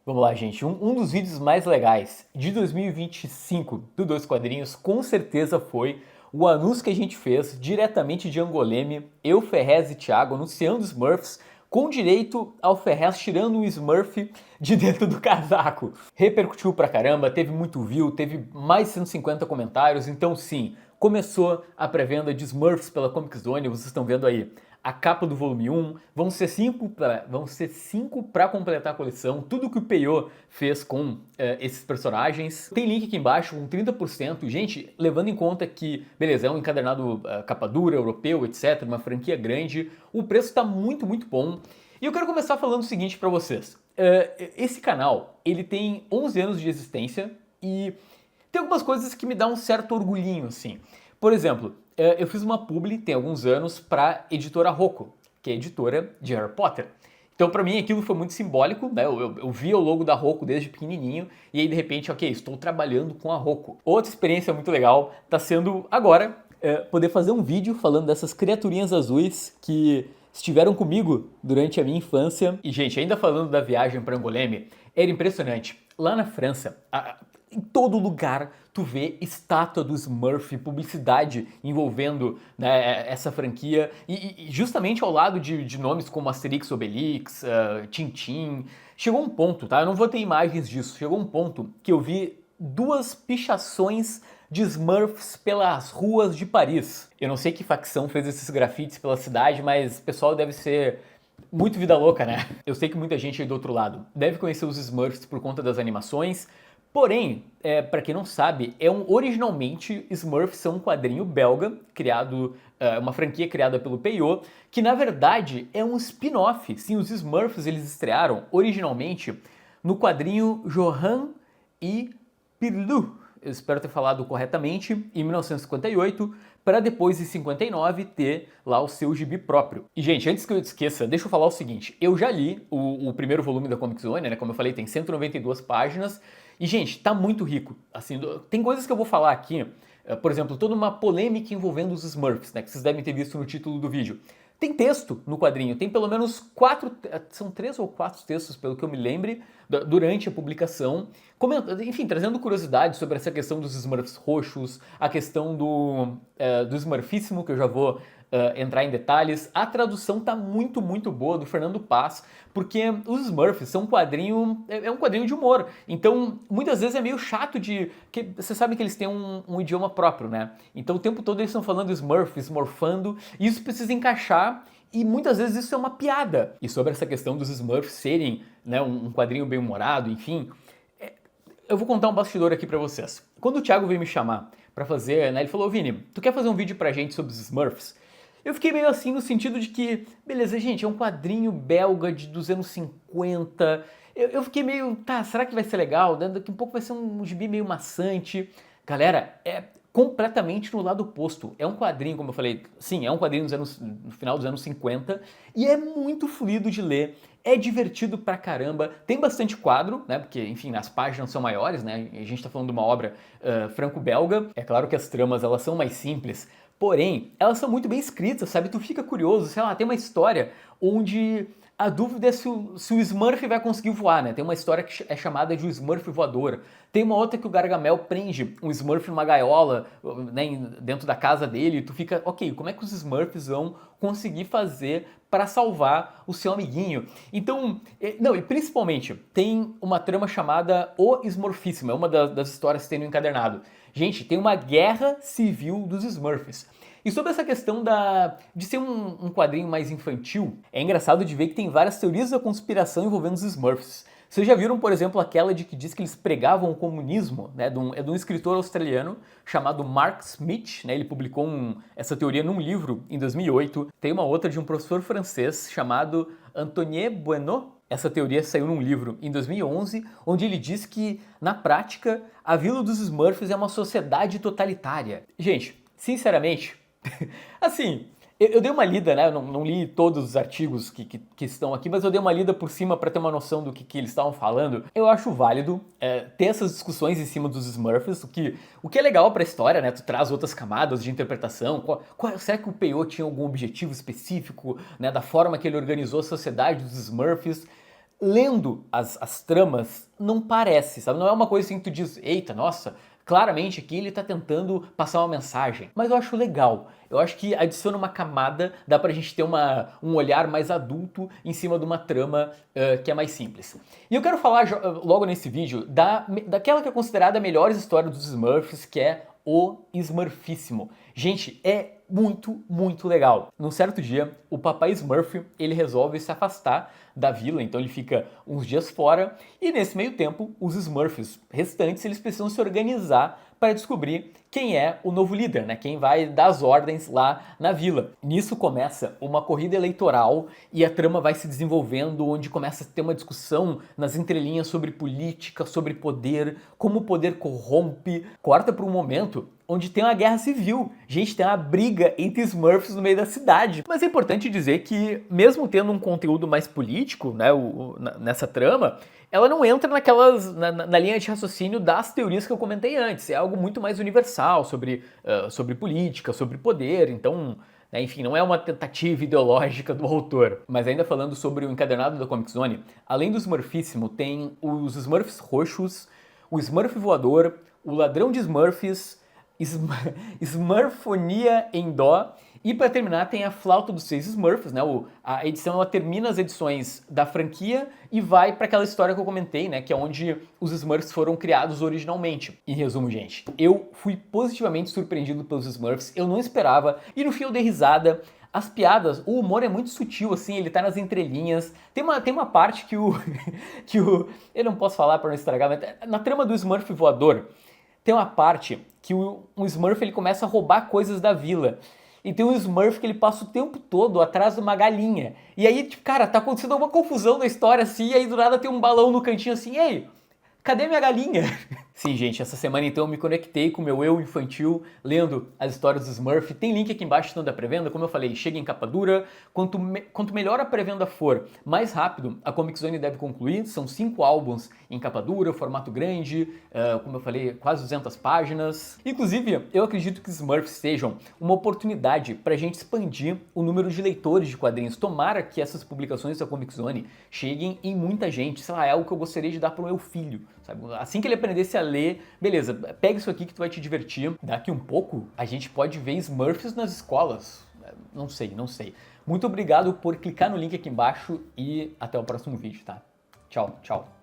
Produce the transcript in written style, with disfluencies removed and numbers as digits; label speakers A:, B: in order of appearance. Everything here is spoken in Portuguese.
A: Vamos lá, gente. Um dos vídeos mais legais de 2025 do Dois Quadrinhos com certeza foi o anúncio que a gente fez diretamente de Angoleme, eu, Ferrez e Thiago, anunciando os Smurfs, com direito ao Ferrez tirando o Smurf de dentro do casaco. Repercutiu pra caramba, teve muito view, teve mais de 150 comentários, então sim, começou a pré-venda de Smurfs pela Comic Zone, vocês estão vendo aí a capa do volume 1, vão ser 5 para completar a coleção, tudo que o Peyo fez com esses personagens. Tem link aqui embaixo com 30%, gente, levando em conta que, beleza, é um encadernado capa dura, europeu, etc, uma franquia grande, o preço está muito, muito bom. E eu quero começar falando o seguinte para vocês, esse canal, ele tem 11 anos de existência e tem algumas coisas que me dão um certo orgulhinho, assim. Por exemplo, eu fiz uma publi, tem alguns anos, para editora Rocco, que é editora de Harry Potter. Então, para mim, aquilo foi muito simbólico, né? Eu via o logo da Rocco desde pequenininho, e aí, de repente, ok, estou trabalhando com a Rocco. Outra experiência muito legal está sendo, agora, poder fazer um vídeo falando dessas criaturinhas azuis que estiveram comigo durante a minha infância. E, gente, ainda falando da viagem para Angoleme, era impressionante. Lá na França, em todo lugar tu vê estátua do Smurf, publicidade envolvendo, né, essa franquia, e justamente ao lado de nomes como Asterix, Obelix, Tintin. Chegou um ponto, tá? Eu não vou ter imagens disso. Chegou um ponto que eu vi 2 pichações de Smurfs pelas ruas de Paris. Eu não sei que facção fez esses grafites pela cidade, mas o pessoal deve ser muito vida louca, né? Eu sei que muita gente aí do outro lado deve conhecer os Smurfs por conta das animações, porém, para quem não sabe, originalmente Smurfs são um quadrinho belga, criado, uma franquia criada pelo Peyo, que na verdade é um spin-off. Sim, os Smurfs eles estrearam originalmente no quadrinho Johan e Pirlu, eu espero ter falado corretamente, em 1958, para depois em 59 ter lá o seu gibi próprio. E gente, antes que eu esqueça, deixa eu falar o seguinte, eu já li o primeiro volume da Comic Zone, né, como eu falei, tem 192 páginas, e gente, tá muito rico, assim, tem coisas que eu vou falar aqui, por exemplo, toda uma polêmica envolvendo os Smurfs, né, que vocês devem ter visto no título do vídeo. Tem texto no quadrinho, tem pelo menos 4, são 3 ou 4 textos, pelo que eu me lembre, durante a publicação, enfim, trazendo curiosidades sobre essa questão dos Smurfs roxos, a questão do Smurfíssimo, que eu já vou entrar em detalhes. A tradução tá muito, muito boa do Fernando Paz, porque os Smurfs são um quadrinho de humor, então muitas vezes é meio chato que você sabe que eles têm um idioma próprio, né? Então o tempo todo eles estão falando Smurf, smurfando, e isso precisa encaixar. E muitas vezes isso é uma piada. E sobre essa questão dos Smurfs serem, né, um quadrinho bem humorado, enfim, eu vou contar um bastidor aqui pra vocês. Quando o Thiago veio me chamar pra fazer, né, ele falou, Vini, tu quer fazer um vídeo pra gente sobre os Smurfs? Eu fiquei meio assim no sentido de que, beleza, gente, é um quadrinho belga dos anos 50. Eu fiquei meio, tá, será que vai ser legal? Daqui a pouco vai ser um gibi meio maçante. Galera, é completamente no lado oposto. É um quadrinho, como eu falei, sim, é um quadrinho no final dos anos 50 e é muito fluido de ler. É divertido pra caramba, tem bastante quadro, né? Porque, enfim, as páginas são maiores, né? A gente tá falando de uma obra franco-belga. É claro que as tramas elas são mais simples, porém, elas são muito bem escritas, sabe? Tu fica curioso, sei lá, tem uma história onde a dúvida é se o Smurf vai conseguir voar, né? Tem uma história que é chamada de o Smurf voador. Tem uma outra que o Gargamel prende um Smurf numa gaiola, né, dentro da casa dele, e tu fica, ok, como é que os Smurfs vão conseguir fazer para salvar o seu amiguinho? Então, não, e principalmente, tem uma trama chamada O Smurfíssimo, é uma das histórias que tem no encadernado. Gente, tem uma guerra civil dos Smurfs. E sobre essa questão de ser um quadrinho mais infantil, é engraçado de ver que tem várias teorias da conspiração envolvendo os Smurfs. Vocês já viram, por exemplo, aquela de que diz que eles pregavam o comunismo, né? É de um escritor australiano chamado Mark Smith, né? Ele publicou essa teoria num livro em 2008. Tem uma outra de um professor francês chamado Antoine Bueno. Essa teoria saiu num livro em 2011, onde ele diz que, na prática, a Vila dos Smurfs é uma sociedade totalitária. Gente, sinceramente, assim, eu dei uma lida, né? Eu não li todos os artigos que estão aqui, mas eu dei uma lida por cima para ter uma noção do que eles estavam falando. Eu acho válido ter essas discussões em cima dos Smurfs, o que é legal para a história, né? Tu traz outras camadas de interpretação. Será que o Peyo tinha algum objetivo específico, né? Da forma que ele organizou a sociedade dos Smurfs? lendo as tramas, não parece, sabe? Não é uma coisa assim que tu diz, eita, nossa, claramente aqui ele tá tentando passar uma mensagem. Mas eu acho legal. Eu acho que adiciona uma camada, dá pra gente ter um olhar mais adulto em cima de uma trama que é mais simples. E eu quero falar logo nesse vídeo daquela que é considerada a melhor história dos Smurfs, que é o Smurfíssimo. Gente, é muito, muito legal. Num certo dia, o papai Smurf, ele resolve se afastar da vila, então ele fica uns dias fora, e nesse meio tempo, os Smurfs restantes, eles precisam se organizar para descobrir quem é o novo líder, né? Quem vai dar as ordens lá na vila. Nisso começa uma corrida eleitoral e a trama vai se desenvolvendo, onde começa a ter uma discussão nas entrelinhas sobre política, sobre poder, como o poder corrompe. Corta para um momento onde tem uma guerra civil. Gente, tem uma briga entre Smurfs no meio da cidade. Mas é importante dizer que, mesmo tendo um conteúdo mais político, né, nessa trama, ela não entra na linha de raciocínio das teorias que eu comentei antes. É algo muito mais universal sobre política, sobre poder. Então, né, enfim, não é uma tentativa ideológica do autor. Mas ainda falando sobre o encadernado da Comic Zone, além do Smurfíssimo, tem os Smurfs roxos, o Smurf voador, o ladrão de Smurfs, Smurfonia em Dó. E para terminar tem a Flauta dos Seis Smurfs, né? A edição ela termina as edições da franquia e vai para aquela história que eu comentei, né? Que é onde os Smurfs foram criados originalmente. Em resumo, gente, eu fui positivamente surpreendido pelos Smurfs, eu não esperava, e no fim eu dei risada. As piadas, o humor é muito sutil, assim, ele tá nas entrelinhas. Tem uma parte que eu não posso falar para não estragar, mas na trama do Smurf voador, tem uma parte que um Smurf ele começa a roubar coisas da vila. E tem um Smurf que ele passa o tempo todo atrás de uma galinha. E aí, tipo, cara, tá acontecendo alguma confusão na história assim, e aí do nada tem um balão no cantinho assim, ei, cadê minha galinha? Sim, gente, essa semana então eu me conectei com o meu eu infantil lendo as histórias do Smurf. Tem link aqui embaixo da pré-venda, como eu falei, chega em capa dura. Quanto melhor a pré-venda for, mais rápido a Comic Zone deve concluir. São 5 álbuns em capa dura, formato grande, como eu falei, quase 200 páginas. Inclusive, eu acredito que os Smurfs sejam uma oportunidade para a gente expandir o número de leitores de quadrinhos. Tomara que essas publicações da Comic Zone cheguem em muita gente. Sei lá, é algo que eu gostaria de dar para o meu filho, sabe? Assim que ele aprendesse a ler, beleza, pega isso aqui que tu vai te divertir. Daqui um pouco, a gente pode ver Smurfs nas escolas. Não sei, não sei. Muito obrigado por clicar no link aqui embaixo e até o próximo vídeo, tá? Tchau, tchau.